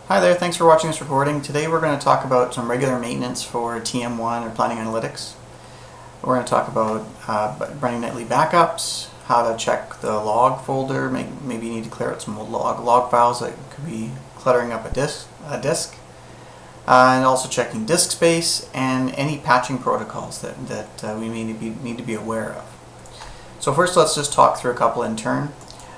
Hi there, thanks for watching this recording. Today we're going to talk about some regular maintenance for TM1 or Planning Analytics. We're going to talk about running nightly backups, how to check the log folder, maybe you need to clear out some old log files that could be cluttering up a disk, and also checking disk space and any patching protocols that we need to be aware of. So first let's just talk through a couple in turn.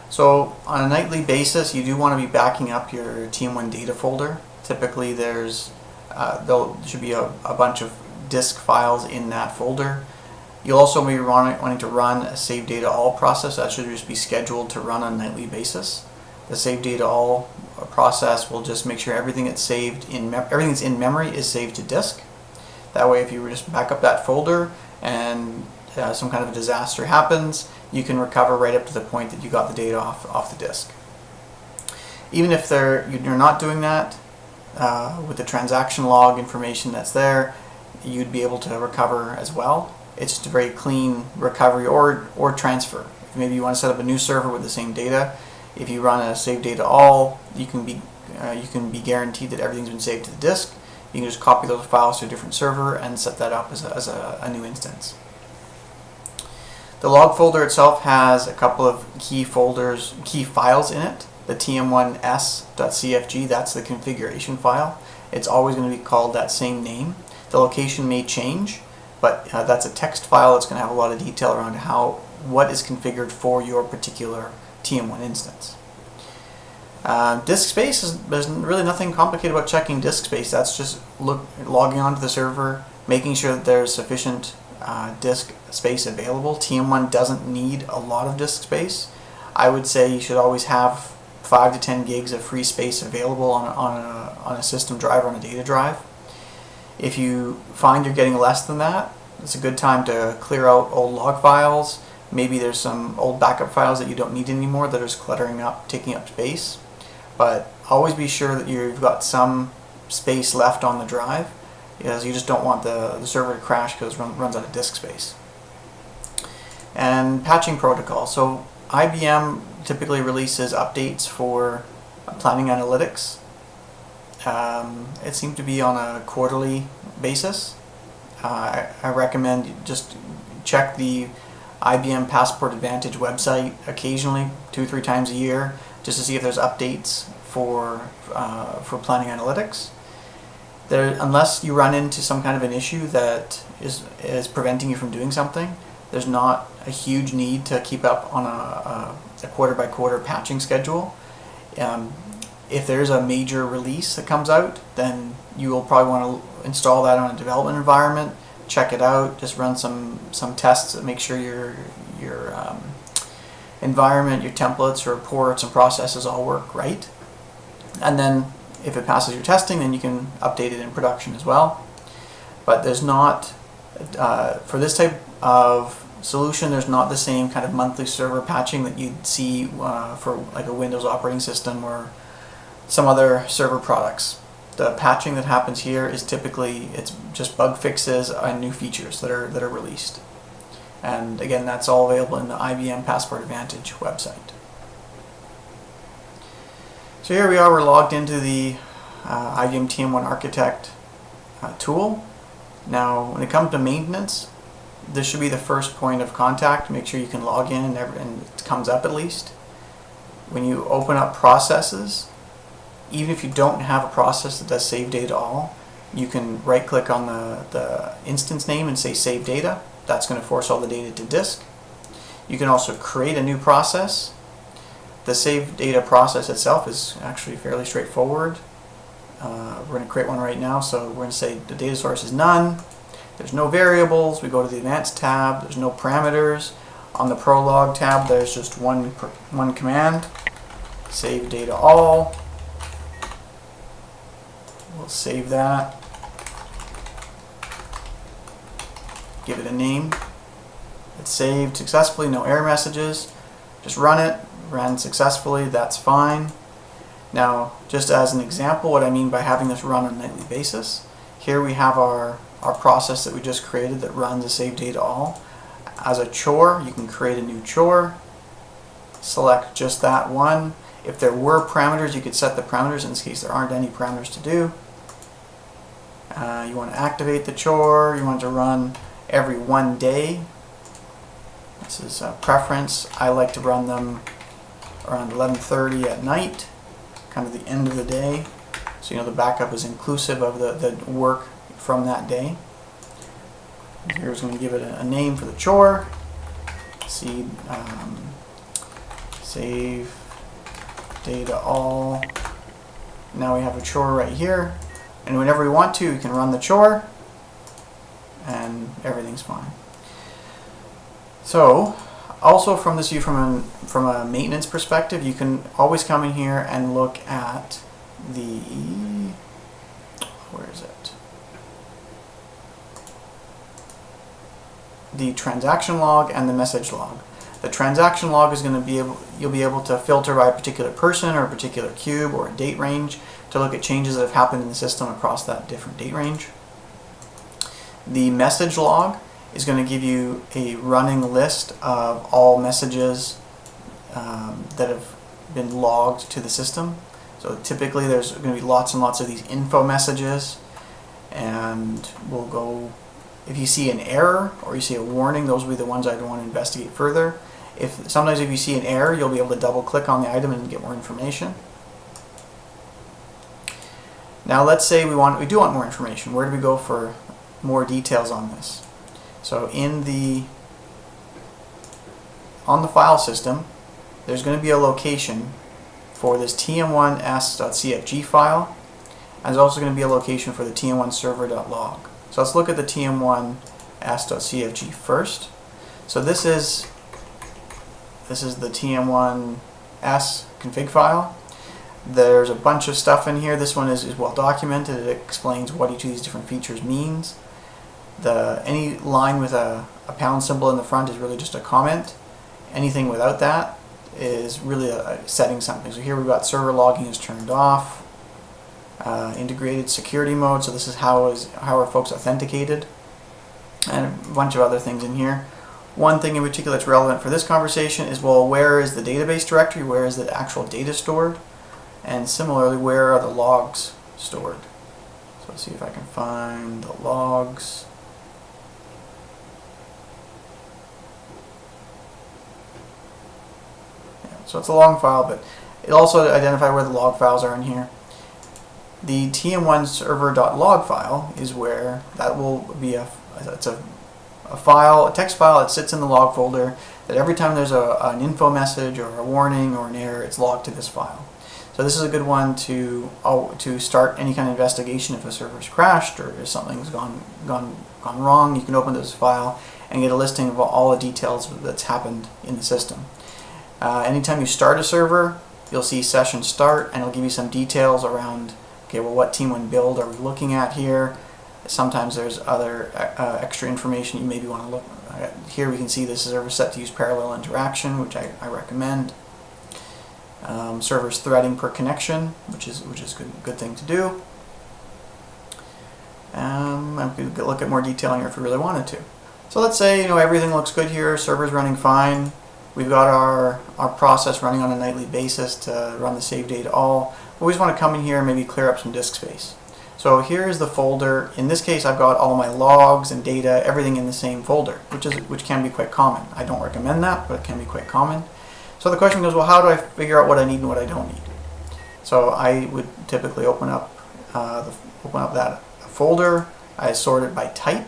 So on a nightly basis, you do want to be backing up your TM1 data folder. Typically there should be a bunch of disk files in that folder. You'll also be wanting to run a save data all process. That should just be scheduled to run on a nightly basis. The save data all process will just make sure everything that's saved everything that's in memory is saved to disk. That way if you just back up that folder and some kind of a disaster happens, you can recover right up to the point that you got the data off the disk. Even if you're not doing that, with the transaction log information that's there, you'd be able to recover as well. It's just a very clean recovery or transfer. Maybe you want to set up a new server with the same data. If you run a save data all, you can be guaranteed that everything's been saved to the disk. You can just copy those files to a different server and set that up as a new instance. The log folder itself has a couple of key files in it. The TM1s.cfg, that's the configuration file. It's always going to be called that same name. The location may change, but that's a text file that's going to have a lot of detail around what is configured for your particular TM1 instance. Disk space, there's really nothing complicated about checking disk space. That's just logging onto the server, making sure that there's sufficient disk space available. TM1 doesn't need a lot of disk space. I would say you should always have 5 to 10 gigs of free space available on a system drive or on a data drive. If you find you're getting less than that, it's a good time to clear out old log files. Maybe there's some old backup files that you don't need anymore that are just cluttering up, taking up space. But always be sure that you've got some space left on the drive, because you just don't want the server to crash because it runs out of disk space. And patching protocol. So IBM typically releases updates for Planning Analytics. It seems to be on a quarterly basis. I recommend you just check the IBM Passport Advantage website occasionally, 2-3 times a year, just to see if there's updates for Planning Analytics. Unless you run into some kind of an issue that is preventing you from doing something, there's not a huge need to keep up on a quarter-by-quarter patching schedule. If there's a major release that comes out, then you will probably want to install that on a development environment, check it out, just run some tests that make sure your environment, your templates, your reports and processes all work right. And then if it passes your testing, then you can update it in production as well. But there's not, for this type of solution, there's not the same kind of monthly server patching that you'd see for like a Windows operating system or some other server products. The patching that happens here is typically, it's just bug fixes and new features that are released. And again, that's all available in the IBM Passport Advantage website. So here we are, we're logged into the IBM TM1 Architect tool. Now when it comes to maintenance, this should be the first point of contact. Make sure you can log in and it comes up at least. When you open up processes, even if you don't have a process that does save data all, you can right click on the instance name and say save data. That's going to force all the data to disk. You can also create a new process. The save data process itself is actually fairly straightforward. We're going to create one right now, so we're going to say the data source is none. There's no variables. We go to the advanced tab. There's no parameters. On the prologue tab, there's just one command, save data all. We'll save that. Give it a name. It's saved successfully, no error messages. Just run it. Ran successfully, that's fine. Now, just as an example, what I mean by having this run on a nightly basis, here we have our process that we just created that runs a save data all. As a chore, you can create a new chore, select just that one. If there were parameters, you could set the parameters. In this case, there aren't any parameters to do. You want to activate the chore. You want it to run every 1 day. This is a preference. I like to run them around 11:30 at night, kind of the end of the day. So the backup is inclusive of the work from that day. Here's going to give it a name for the chore. See, save data all. Now we have a chore right here, and whenever we want to, we can run the chore, and everything's fine. So, also from this view, from a maintenance perspective, you can always come in here and look at the, where is it? The transaction log and the message log. The transaction log is going to you'll be able to filter by a particular person or a particular cube or a date range to look at changes that have happened in the system across that different date range. The message log is going to give you a running list of all messages that have been logged to the system. So typically there's going to be lots and lots of these info messages, and we'll go, if you see an error or you see a warning, those will be the ones I'd want to investigate further. Sometimes if you see an error, you'll be able to double click on the item and get more information. Now let's say we do want more information. Where do we go for more details on this? So on the file system, there's going to be a location for this TM1 s.cfg file, and there's also going to be a location for the TM1 server.log. So let's look at the TM1 s.cfg first. So this is the TM1 s config file. There's a bunch of stuff in here. This one is well documented. It explains what each of these different features means. Any line with a pound symbol in the front is really just a comment. Anything without that is really setting something. So here we've got server logging is turned off. Integrated security mode, so this is how are folks authenticated, and a bunch of other things in here. One thing in particular that's relevant for this conversation is, well, where is the database directory, where is the actual data stored, and similarly, where are the logs stored. So let's see if I can find the logs. Yeah, so it's a long file, but it also identifies where the log files are in here. The TM1 server.log file is where that will be a file, a text file that sits in the log folder, that every time there's an info message or a warning or an error, it's logged to this file. So this is a good one to start any kind of investigation if a server's crashed or if something's gone wrong. You can open this file and get a listing of all the details that's happened in the system. Anytime you start a server, you'll see session start, and it'll give you some details around, okay, well, what TM1 build are we looking at here? Sometimes there's other extra information you maybe want to look at. Here we can see this server set to use parallel interaction, which I recommend. Servers threading per connection, which is a good thing to do. I could look at more detail here if we really wanted to. So let's say everything looks good here, server's running fine. We've got our process running on a nightly basis to run the save data all. We always want to come in here and maybe clear up some disk space. So here's the folder. In this case, I've got all my logs and data, everything in the same folder, which can be quite common. I don't recommend that, but it can be quite common. So the question goes, well, how do I figure out what I need and what I don't need? So I would typically open up that folder. I sort it by type,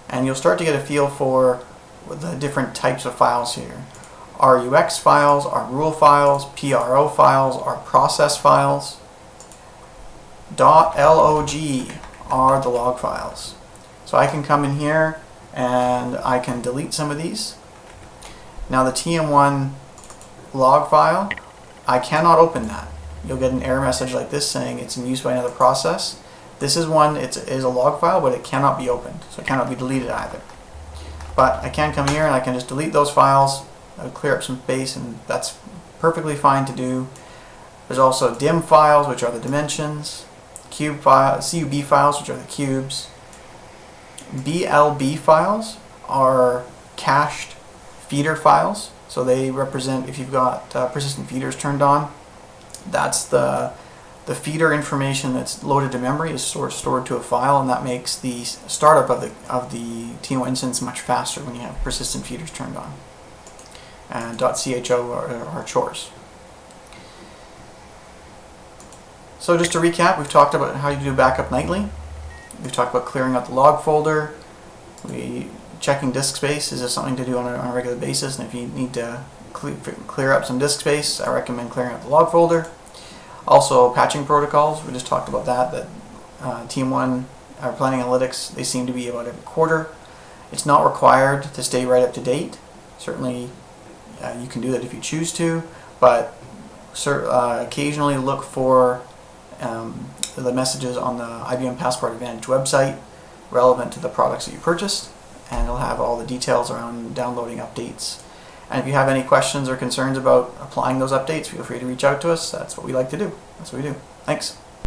and you'll start to get a feel for the different types of files here. RUX files, are rule files, PRO files, are process files. .log are the log files. So I can come in here and I can delete some of these. Now the TM1 log file, I cannot open that. You'll get an error message like this saying it's in use by another process. This is one, it is a log file, but it cannot be opened, so it cannot be deleted either. But I can come here and I can just delete those files, clear up some space, and that's perfectly fine to do. There's also dim files, which are the dimensions, CUB files, which are the cubes. BLB files are cached feeder files, so they represent if you've got persistent feeders turned on. That's the feeder information that's loaded to memory is stored to a file, and that makes the startup of the TM1 instance much faster when you have persistent feeders turned on. And .cho are chores. So just to recap, we've talked about how you do backup nightly. We've talked about clearing out the log folder. Checking disk space is just something to do on a regular basis, and if you need to clear up some disk space, I recommend clearing out the log folder. Also, patching protocols, we just talked about that TM1 or Planning Analytics, they seem to be about every quarter. It's not required to stay right up to date. Certainly you can do that if you choose to, but occasionally look for the messages on the IBM Passport Advantage website relevant to the products that you purchased, and it'll have all the details around downloading updates. And if you have any questions or concerns about applying those updates, feel free to reach out to us. That's what we like to do. That's what we do. Thanks.